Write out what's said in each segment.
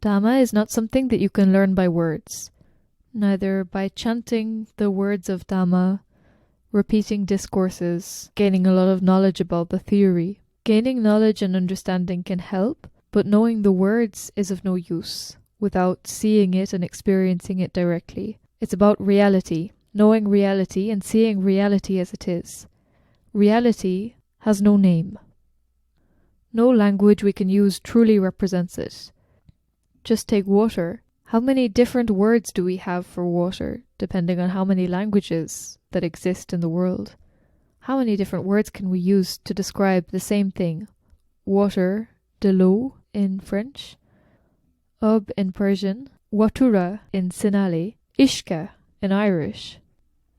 Dhamma is not something that you can learn by words, neither by chanting the words of Dhamma, repeating discourses, gaining a lot of knowledge about the theory. Gaining knowledge and understanding can help, but knowing the words is of no use without seeing it and experiencing it directly. It's about reality, knowing reality and seeing reality as it is. Reality has no name. No language we can use truly represents it. Just take water. How many different words do we have for water, depending on how many languages that exist in the world? How many different words can we use to describe the same thing? Water, de l'eau in French, ob in Persian, watura in Sinali, ishka in Irish.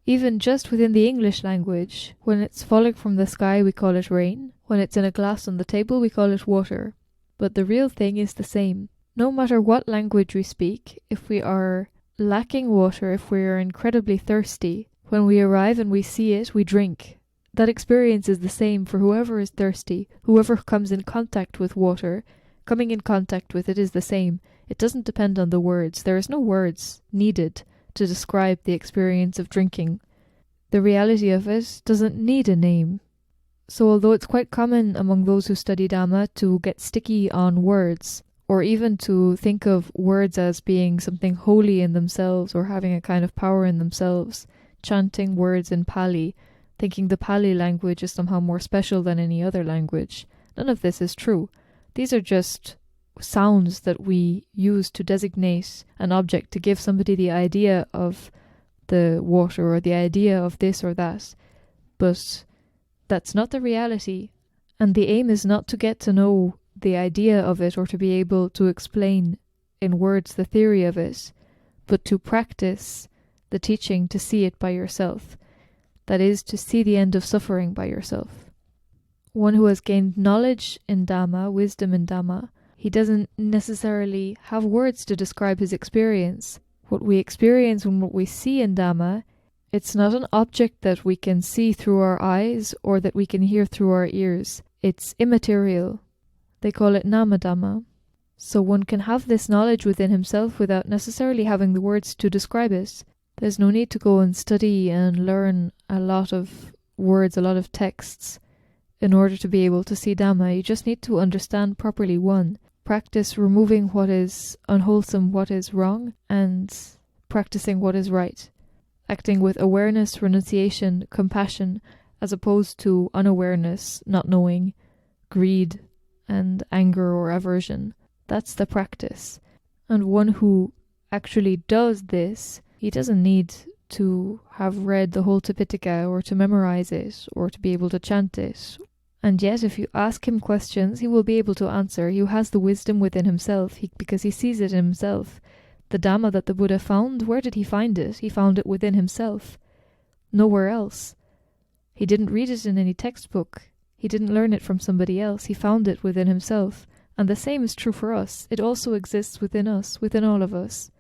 Even just within the English language, when it's falling from the sky we call it rain, when it's in a glass on the table we call it water. But the real thing is the same. No matter what language we speak, if we are lacking water, if we are incredibly thirsty, when we arrive and we see it, we drink. That experience is the same for whoever is thirsty, whoever comes in contact with water. Coming in contact with it is the same. It doesn't depend on the words. There is no words needed to describe the experience of drinking. The reality of it doesn't need a name. So although it's quite common among those who study Dhamma to get sticky on words, or even to think of words as being something holy in themselves or having a kind of power in themselves, chanting words in Pali, thinking the Pali language is somehow more special than any other language. None of this is true. These are just sounds that we use to designate an object, to give somebody the idea of the water or the idea of this or that. But that's not the reality, and the aim is not to get to know the idea of it or to be able to explain in words the theory of it, but to practice the teaching, to see it by yourself. That is, to see the end of suffering by yourself. One who has gained knowledge in Dhamma, wisdom in Dhamma, he doesn't necessarily have words to describe his experience. What we experience and what we see in Dhamma, it's not an object that we can see through our eyes or that we can hear through our ears. It's immaterial. They call it nama Dhamma. So one can have this knowledge within himself without necessarily having the words to describe it. There's no need to go and study and learn a lot of words, a lot of texts, in order to be able to see Dhamma. You just need to understand properly one. Practice removing what is unwholesome, what is wrong, and practicing what is right. Acting with awareness, renunciation, compassion, as opposed to unawareness, not knowing, greed, and anger or aversion. That's the practice. And one who actually does this, he doesn't need to have read the whole Tipitaka or to memorize it or to be able to chant it. And yet if you ask him questions, he will be able to answer. He has the wisdom within himself because he sees it in himself. The Dhamma that the Buddha found, where did he find it? He found it within himself. Nowhere else. He didn't read it in any textbook. He didn't learn it from somebody else. He found it within himself. And the same is true for us. It also exists within us, within all of us.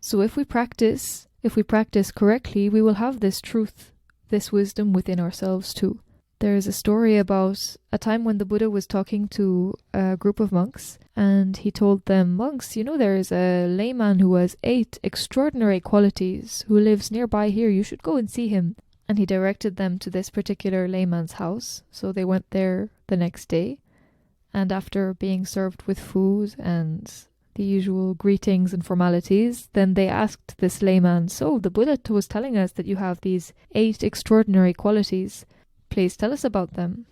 So if we practice correctly, we will have this truth, this wisdom within ourselves too. There is a story about a time when the Buddha was talking to a group of monks, and he told them, "Monks, you know there is a layman who has 8 extraordinary qualities, who lives nearby here. You should go and see him." And he directed them to this particular layman's house. So they went there the next day, and after being served with food and the usual greetings and formalities, then they asked this layman, "So the Buddha was telling us that you have these 8 extraordinary qualities. Please tell us about them."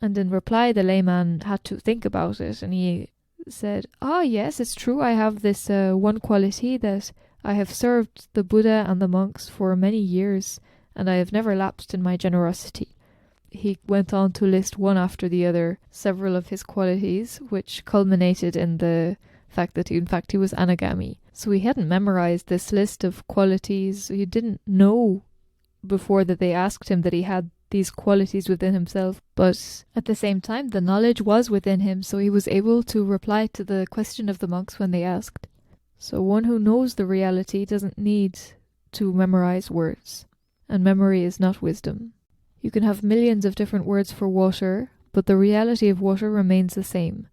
And in reply, the layman had to think about it, and he said, "Yes, it's true. I have this one quality, that I have served the Buddha and the monks for many years, and I have never lapsed in my generosity." He went on to list one after the other several of his qualities, which culminated in the fact that he was anagami. So he hadn't memorized this list of qualities. He didn't know before that they asked him that he had these qualities within himself, but at the same time the knowledge was within him, so he was able to reply to the question of the monks when they asked. So one who knows the reality doesn't need to memorize words, and memory is not wisdom. You can have millions of different words for water, but the reality of water remains the same.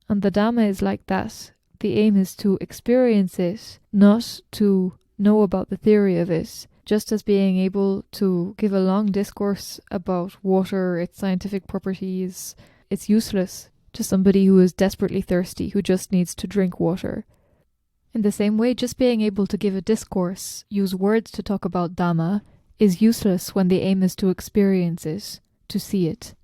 And the Dhamma is like that. the aim is to experience it, not to know about the theory of it. Just as being able to give a long discourse about water, its scientific properties, it's useless to somebody who is desperately thirsty, who just needs to drink water. In the same way, just being able to give a discourse, use words to talk about Dhamma, is useless when the aim is to experience it, to see it.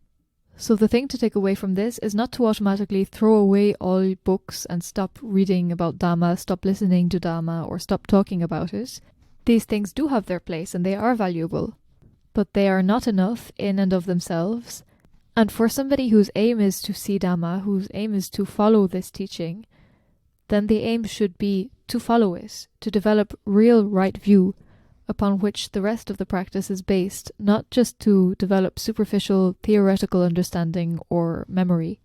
So the thing to take away from this is not to automatically throw away all books and stop reading about Dhamma, stop listening to Dhamma, or stop talking about it. These things do have their place and they are valuable, but they are not enough in and of themselves. And for somebody whose aim is to see Dhamma, whose aim is to follow this teaching, then the aim should be to follow it, to develop real right view upon which the rest of the practice is based, not just to develop superficial theoretical understanding or memory.